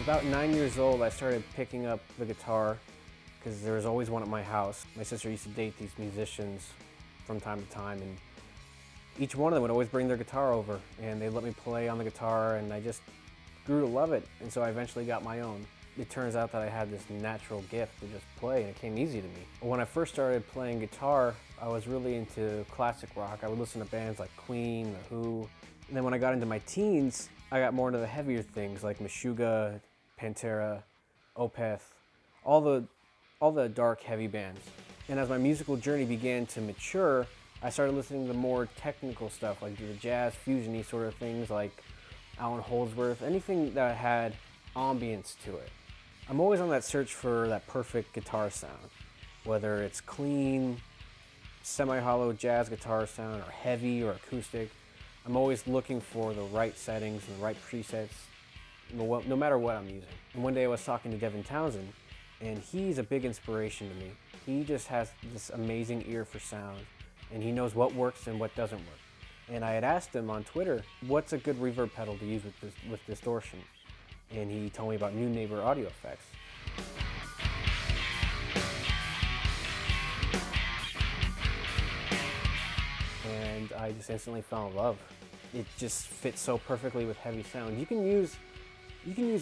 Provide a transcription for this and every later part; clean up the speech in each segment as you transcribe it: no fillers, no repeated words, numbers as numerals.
was about 9 years old, I started picking up the guitar because there was always one at my house. My sister used to date these musicians from time to time, and each one of them would always bring their guitar over, and they'd let me play on the guitar, and I just grew to love it, and so I eventually got my own. It turns out that I had this natural gift to just play, and it came easy to me. When I first started playing guitar, I was really into classic rock. I would listen to bands like Queen, The Who, and then when I got into my teens, I got more into the heavier things like Meshuggah, Pantera, Opeth, all the dark, heavy bands. And as my musical journey began to mature, I started listening to more technical stuff like the jazz, fusion-y sort of things like Alan Holdsworth, anything that had ambience to it. I'm always on that search for that perfect guitar sound, whether it's clean, semi-hollow jazz guitar sound or heavy or acoustic. I'm always looking for the right settings and the right presets, no matter what I'm using. And one day I was talking to Devin Townsend, and he's a big inspiration to me. He just has this amazing ear for sound, and he knows what works and what doesn't work. And I had asked him on Twitter, what's a good reverb pedal to use with distortion? And he told me about Neunaber Audio Effects. And I just instantly fell in love. It just fits so perfectly with heavy sound. You can use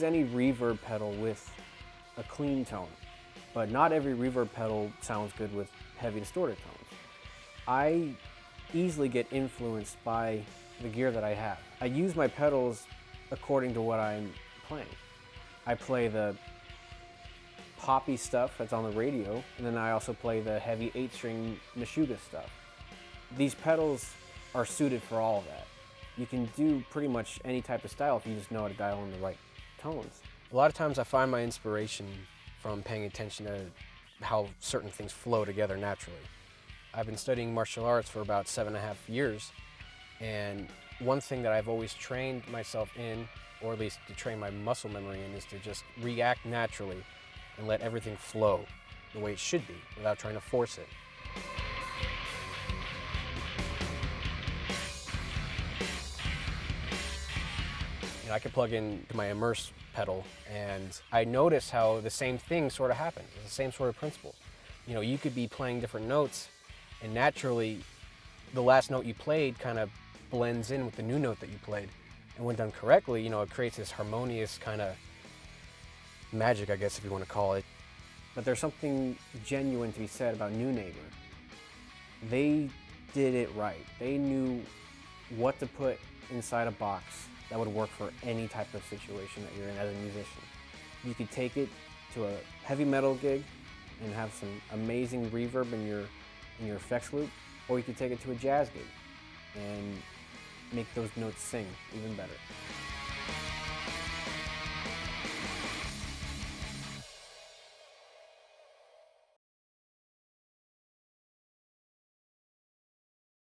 any reverb pedal with a clean tone, but not every reverb pedal sounds good with heavy distorted tones. I easily get influenced by the gear that I have. I use my pedals according to what I'm playing. I play the poppy stuff that's on the radio, and then I also play the heavy 8-string Meshuggah stuff. These pedals are suited for all of that. You can do pretty much any type of style if you just know how to dial in the right tones. A lot of times I find my inspiration from paying attention to how certain things flow together naturally. I've been studying martial arts for about 7.5 years, and one thing that I've always trained myself in, or at least to train my muscle memory in, is to just react naturally and let everything flow the way it should be without trying to force it. And I could plug in to my immerse pedal, and I notice how the same thing sort of happens. It's the same sort of principle. You know, you could be playing different notes, and naturally, the last note you played kind of blends in with the new note that you played. And when done correctly, you know, it creates this harmonious kind of magic, I guess, if you want to call it. But there's something genuine to be said about Neunaber. They did it right. They knew what to put inside a box that would work for any type of situation that you're in as a musician. You could take it to a heavy metal gig and have some amazing reverb in your effects loop, or you could take it to a jazz gig and make those notes sing even better.